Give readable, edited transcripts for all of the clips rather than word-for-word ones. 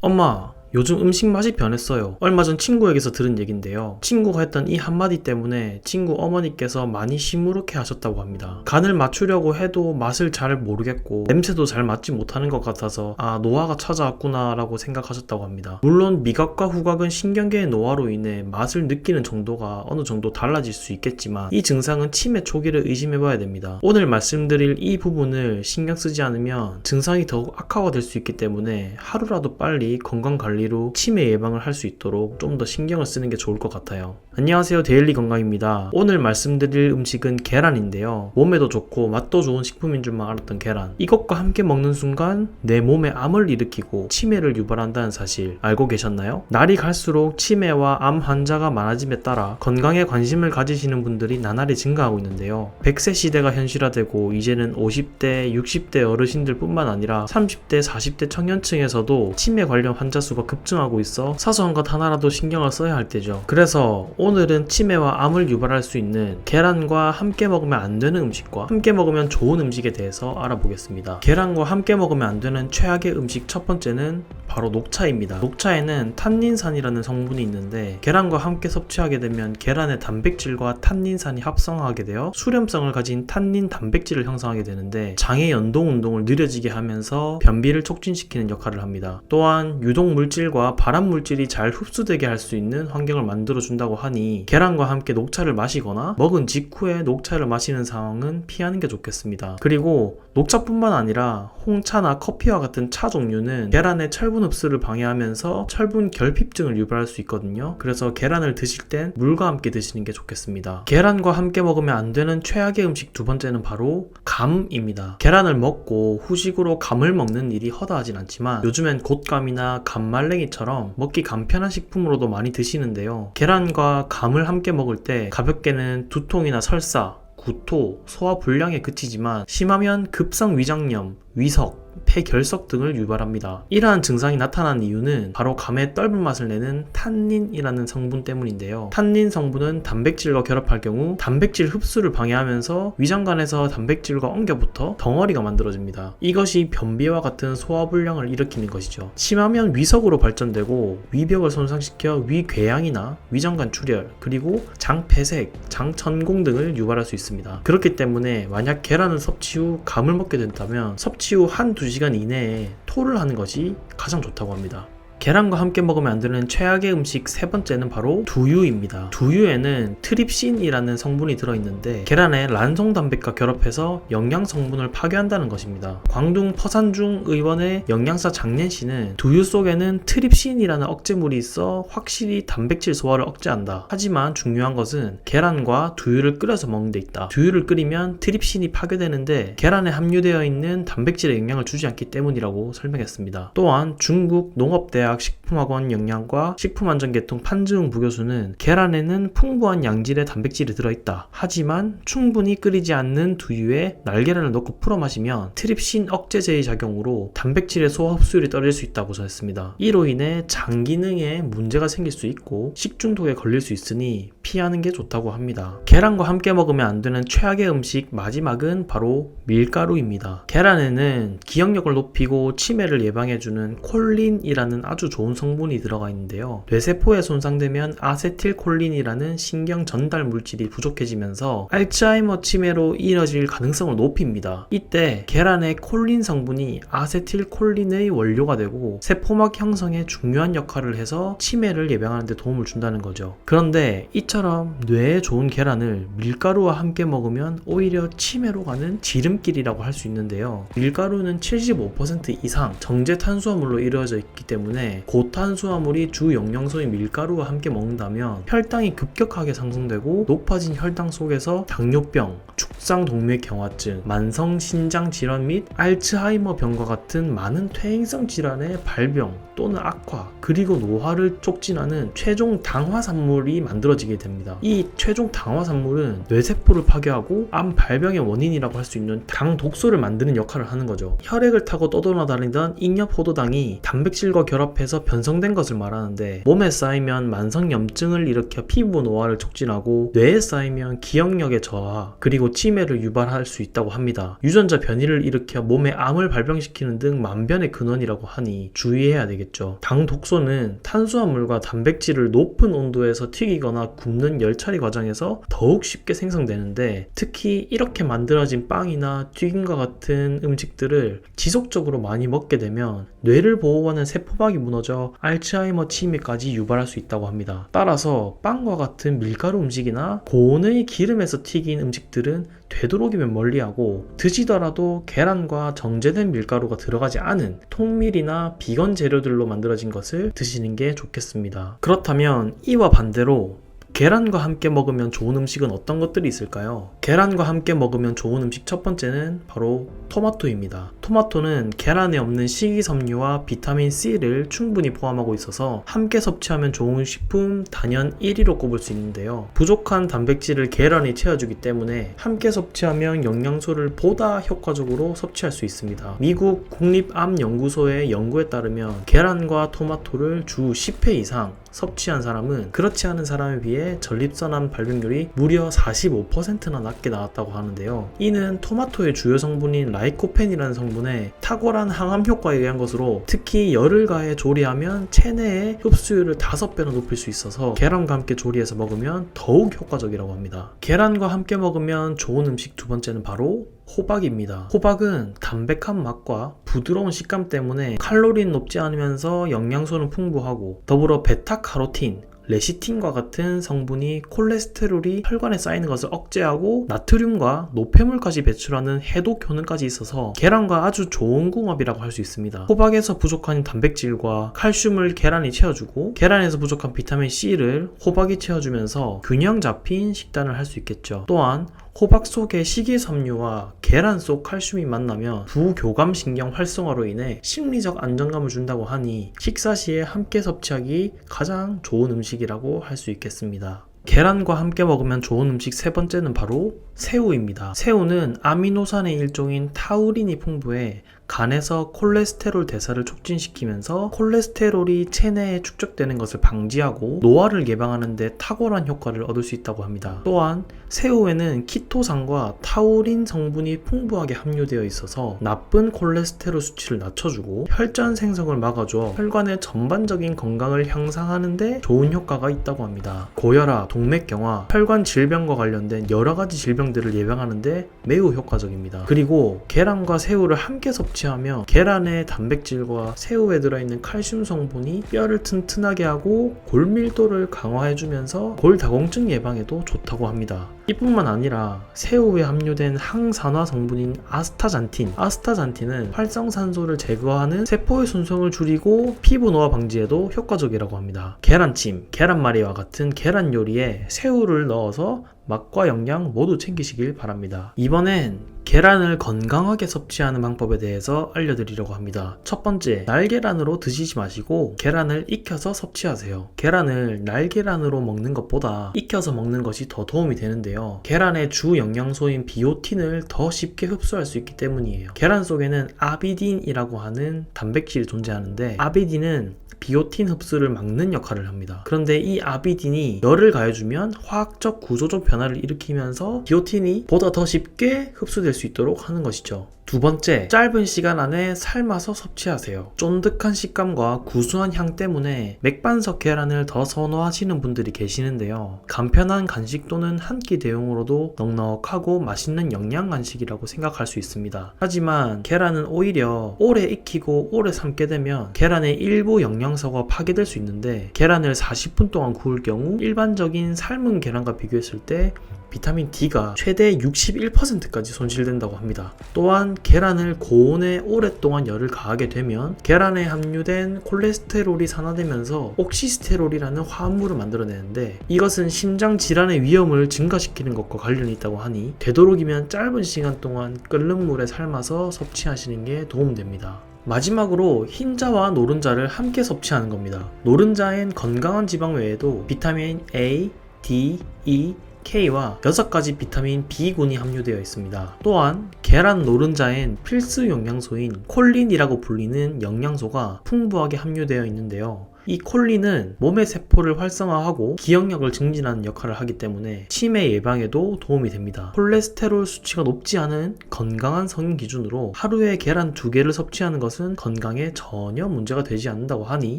엄마, 요즘 음식 맛이 변했어요. 얼마 전 친구에게서 들은 얘긴데요. 친구가 했던 이 한마디 때문에 친구 어머니께서 많이 시무룩해 하셨다고 합니다. 간을 맞추려고 해도 맛을 잘 모르겠고 냄새도 잘 맡지 못하는 것 같아서 노화가 찾아왔구나 라고 생각하셨다고 합니다. 물론 미각과 후각은 신경계의 노화로 인해 맛을 느끼는 정도가 어느 정도 달라질 수 있겠지만 이 증상은 치매 초기를 의심해봐야 됩니다. 오늘 말씀드릴 이 부분을 신경 쓰지 않으면 증상이 더욱 악화가 될 수 있기 때문에 하루라도 빨리 건강관리로 치매 예방을 할 수 있도록 좀 더 신경을 쓰는 게 좋을 것 같아요. 안녕하세요, 데일리 건강입니다. 오늘 말씀드릴 음식은 계란인데요. 몸에도 좋고 맛도 좋은 식품인 줄만 알았던 계란, 이것과 함께 먹는 순간 내 몸에 암을 일으키고 치매를 유발한다는 사실 알고 계셨나요? 날이 갈수록 치매와 암 환자가 많아짐에 따라 건강에 관심을 가지시는 분들이 나날이 증가하고 있는데요. 100세 시대가 현실화되고 이제는 50대, 60대 어르신들 뿐만 아니라 30대, 40대 청년층에서도 치매 관련 환자 수가 급증하고 있어 사소한 것 하나라도 신경을 써야 할 때죠. 그래서 오늘은 치매와 암을 유발할 수 있는 계란과 함께 먹으면 안 되는 음식과 함께 먹으면 좋은 음식에 대해서 알아보겠습니다. 계란과 함께 먹으면 안 되는 최악의 음식 첫 번째는 바로 녹차입니다. 녹차에는 탄닌산이라는 성분이 있는데 계란과 함께 섭취하게 되면 계란의 단백질과 탄닌산이 합성하게 되어 수렴성을 가진 탄닌 단백질을 형성하게 되는데 장의 연동 운동을 느려지게 하면서 변비를 촉진시키는 역할을 합니다. 또한 유독 물질과 발암 물질이 잘 흡수되게 할 수 있는 환경을 만들어 준다고 하니 계란과 함께 녹차를 마시거나 먹은 직후에 녹차를 마시는 상황은 피하는 게 좋겠습니다. 그리고 녹차뿐만 아니라 홍차나 커피와 같은 차 종류는 계란의 철분 흡수를 방해하면서 철분 결핍증을 유발할 수 있거든요. 그래서 계란을 드실 땐 물과 함께 드시는 게 좋겠습니다. 계란과 함께 먹으면 안 되는 최악의 음식 두 번째는 바로 감입니다. 계란을 먹고 후식으로 감을 먹는 일이 허다하진 않지만 요즘엔 곶감이나 감말랭이처럼 먹기 간편한 식품으로도 많이 드시는데요. 계란과 감을 함께 먹을 때 가볍게는 두통이나 설사, 구토, 소화 불량에 그치지만 심하면 급성 위장염, 위석, 폐결석 등을 유발합니다. 이러한 증상이 나타난 이유는 바로 감의 떫은 맛을 내는 탄닌이라는 성분 때문인데요. 탄닌 성분은 단백질과 결합할 경우 단백질 흡수를 방해하면서 위장관에서 단백질과 엉겨붙어 덩어리가 만들어집니다. 이것이 변비와 같은 소화불량을 일으키는 것이죠. 심하면 위석으로 발전되고 위벽을 손상시켜 위궤양이나 위장관 출혈, 그리고 장폐색, 장천공 등을 유발할 수 있습니다. 그렇기 때문에 만약 계란을 섭취 후 감을 먹게 된다면 섭취 후 1-2시간 이내에 토를 하는 것이 가장 좋다고 합니다. 계란과 함께 먹으면 안 되는 최악의 음식 세 번째는 바로 두유입니다. 두유에는 트립신이라는 성분이 들어있는데 계란의 란송단백과 결합해서 영양 성분을 파괴한다는 것입니다. 광둥 퍼산중 의원의 영양사 장례씨는 두유 속에는 트립신이라는 억제물이 있어 확실히 단백질 소화를 억제한다. 하지만 중요한 것은 계란과 두유를 끓여서 먹는 데 있다. 두유를 끓이면 트립신이 파괴되는데 계란에 함유되어 있는 단백질에 영향을 주지 않기 때문이라고 설명했습니다. 또한 중국 농업대학 식품학원 영양과 식품안전계통 판즈웅 부교수는 계란에는 풍부한 양질의 단백질이 들어있다. 하지만 충분히 끓이지 않는 두유에 날계란을 넣고 풀어 마시면 트립신 억제제의 작용으로 단백질의 소화 흡수율이 떨어질 수 있다고 전했습니다. 이로 인해 장 기능에 문제가 생길 수 있고 식중독에 걸릴 수 있으니 피하는 게 좋다고 합니다. 계란과 함께 먹으면 안 되는 최악의 음식 마지막은 바로 밀가루입니다. 계란에는 기억력을 높이고 치매를 예방해주는 콜린이라는 아주 좋은 성분이 들어가 있는데요. 뇌세포에 손상되면 아세틸콜린이라는 신경 전달 물질이 부족해지면서 알츠하이머 치매로 이어질 가능성을 높입니다. 이때 계란의 콜린 성분이 아세틸콜린의 원료가 되고 세포막 형성에 중요한 역할을 해서 치매를 예방하는 데 도움을 준다는 거죠. 그런데 이처럼 뇌에 좋은 계란을 밀가루와 함께 먹으면 오히려 치매로 가는 지름길이라고 할 수 있는데요. 밀가루는 75% 이상 정제 탄수화물로 이루어져 있기 때문에 고탄수화물이 주 영양소인 밀가루와 함께 먹는다면 혈당이 급격하게 상승되고 높아진 혈당 속에서 당뇨병, 축상동맥경화증, 만성신장질환 및 알츠하이머병과 같은 많은 퇴행성 질환의 발병 또는 악화, 그리고 노화를 촉진하는 최종 당화산물이 만들어지게 됩니다. 이 최종 당화산물은 뇌세포를 파괴하고 암 발병의 원인이라고 할 수 있는 당 독소를 만드는 역할을 하는 거죠. 혈액을 타고 떠돌아다니던 잉여포도당이 단백질과 결합해서 편성된 것을 말하는데, 몸에 쌓이면 만성염증을 일으켜 피부 노화를 촉진하고 뇌에 쌓이면 기억력의 저하 그리고 치매를 유발할 수 있다고 합니다. 유전자 변이를 일으켜 몸에 암을 발병시키는 등 만변의 근원이라고 하니 주의해야 되겠죠. 당 독소는 탄수화물과 단백질을 높은 온도에서 튀기거나 굽는 열처리 과정에서 더욱 쉽게 생성되는데, 특히 이렇게 만들어진 빵이나 튀김과 같은 음식들을 지속적으로 많이 먹게 되면 뇌를 보호하는 세포막이 무너져 알츠하이머 치매까지 유발할 수 있다고 합니다. 따라서 빵과 같은 밀가루 음식이나 고온의 기름에서 튀긴 음식들은 되도록이면 멀리하고, 드시더라도 계란과 정제된 밀가루가 들어가지 않은 통밀이나 비건 재료들로 만들어진 것을 드시는 게 좋겠습니다. 그렇다면 이와 반대로 계란과 함께 먹으면 좋은 음식은 어떤 것들이 있을까요? 계란과 함께 먹으면 좋은 음식 첫 번째는 바로 토마토입니다. 토마토는 계란에 없는 식이섬유와 비타민 C를 충분히 포함하고 있어서 함께 섭취하면 좋은 식품 단연 1위로 꼽을 수 있는데요. 부족한 단백질을 계란이 채워주기 때문에 함께 섭취하면 영양소를 보다 효과적으로 섭취할 수 있습니다. 미국 국립암연구소의 연구에 따르면 계란과 토마토를 주 10회 이상 섭취한 사람은 그렇지 않은 사람에 비해 전립선암 발병률이 무려 45%나 낮게 나왔다고 하는데요. 이는 토마토의 주요 성분인 라이코펜이라는 성분의 탁월한 항암 효과에 의한 것으로, 특히 열을 가해 조리하면 체내의 흡수율을 5배나 높일 수 있어서 계란과 함께 조리해서 먹으면 더욱 효과적이라고 합니다. 계란과 함께 먹으면 좋은 음식 두 번째는 바로 호박입니다. 호박은 담백한 맛과 부드러운 식감 때문에 칼로리는 높지 않으면서 영양소는 풍부하고, 더불어 베타카로틴, 레시틴과 같은 성분이 콜레스테롤이 혈관에 쌓이는 것을 억제하고 나트륨과 노폐물까지 배출하는 해독 효능까지 있어서 계란과 아주 좋은 궁합이라고 할 수 있습니다. 호박에서 부족한 단백질과 칼슘을 계란이 채워주고, 계란에서 부족한 비타민 C를 호박이 채워주면서 균형 잡힌 식단을 할 수 있겠죠. 또한 호박 속의 식이섬유와 계란 속 칼슘이 만나면 부교감신경 활성화로 인해 심리적 안정감을 준다고 하니 식사 시에 함께 섭취하기 가장 좋은 음식이라고 할 수 있겠습니다. 계란과 함께 먹으면 좋은 음식 세 번째는 바로 새우입니다. 새우는 아미노산의 일종인 타우린이 풍부해 간에서 콜레스테롤 대사를 촉진시키면서 콜레스테롤이 체내에 축적되는 것을 방지하고 노화를 예방하는 데 탁월한 효과를 얻을 수 있다고 합니다. 또한 새우에는 키토산과 타우린 성분이 풍부하게 함유되어 있어서 나쁜 콜레스테롤 수치를 낮춰주고 혈전 생성을 막아줘 혈관의 전반적인 건강을 향상하는 데 좋은 효과가 있다고 합니다. 고혈압, 동맥경화, 혈관 질병과 관련된 여러 가지 질병들을 예방하는 데 매우 효과적입니다. 그리고 계란과 새우를 함께 섭취하면 계란의 단백질과 새우에 들어있는 칼슘 성분이 뼈를 튼튼하게 하고 골밀도를 강화해주면서 골다공증 예방에도 좋다고 합니다. 이뿐만 아니라 새우에 함유된 항산화 성분인 아스타잔틴은 활성산소를 제거하는 세포의 손상을 줄이고 피부 노화 방지에도 효과적이라고 합니다. 계란찜, 계란말이와 같은 계란 요리에 새우를 넣어서 맛과 영양 모두 챙기시길 바랍니다. 이번엔 계란을 건강하게 섭취하는 방법에 대해서 알려드리려고 합니다. 첫 번째, 날계란으로 드시지 마시고 계란을 익혀서 섭취하세요. 계란을 날계란으로 먹는 것보다 익혀서 먹는 것이 더 도움이 되는데요. 계란의 주 영양소인 비오틴을 더 쉽게 흡수할 수 있기 때문이에요. 계란 속에는 아비딘이라고 하는 단백질이 존재하는데, 아비딘은 비오틴 흡수를 막는 역할을 합니다. 그런데 이 아비딘이 열을 가해주면 화학적 구조적 변화를 일으키면서 비오틴이 보다 더 쉽게 흡수될 수 있도록 하는 것이죠. 두 번째, 짧은 시간 안에 삶아서 섭취하세요. 쫀득한 식감과 구수한 향 때문에 맥반석 계란을 더 선호하시는 분들이 계시는데요. 간편한 간식 또는 한 끼 대용으로도 넉넉하고 맛있는 영양 간식이라고 생각할 수 있습니다. 하지만 계란은 오히려 오래 익히고 오래 삶게 되면 계란의 일부 영양소가 파괴될 수 있는데, 계란을 40분 동안 구울 경우 일반적인 삶은 계란과 비교했을 때 비타민 D가 최대 61%까지 손실된다고 합니다. 또한 계란을 고온에 오랫동안 열을 가하게 되면 계란에 함유된 콜레스테롤이 산화되면서 옥시스테롤이라는 화합물을 만들어내는데, 이것은 심장 질환의 위험을 증가시키는 것과 관련이 있다고 하니 되도록이면 짧은 시간 동안 끓는 물에 삶아서 섭취하시는 게 도움됩니다. 마지막으로 흰자와 노른자를 함께 섭취하는 겁니다. 노른자엔 건강한 지방 외에도 비타민 A, D, E, K와 6가지 비타민 B군이 함유되어 있습니다. 또한 계란 노른자엔 필수 영양소인 콜린이라고 불리는 영양소가 풍부하게 함유되어 있는데요. 이 콜린은 몸의 세포를 활성화하고 기억력을 증진하는 역할을 하기 때문에 치매 예방에도 도움이 됩니다. 콜레스테롤 수치가 높지 않은 건강한 성인 기준으로 하루에 계란 2개를 섭취하는 것은 건강에 전혀 문제가 되지 않는다고 하니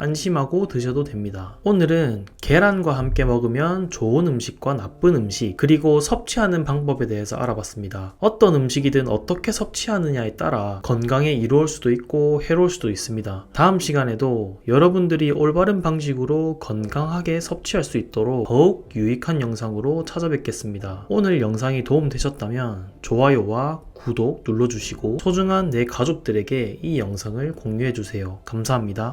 안심하고 드셔도 됩니다. 오늘은 계란과 함께 먹으면 좋은 음식과 나쁜 음식, 그리고 섭취하는 방법에 대해서 알아봤습니다. 어떤 음식이든 어떻게 섭취하느냐에 따라 건강에 이로울 수도 있고 해로울 수도 있습니다. 다음 시간에도 여러분들이 올바른 방식으로 건강하게 섭취할 수 있도록 더욱 유익한 영상으로 찾아뵙겠습니다. 오늘 영상이 도움되셨다면 좋아요와 구독 눌러주시고 소중한 내 가족들에게 이 영상을 공유해주세요. 감사합니다.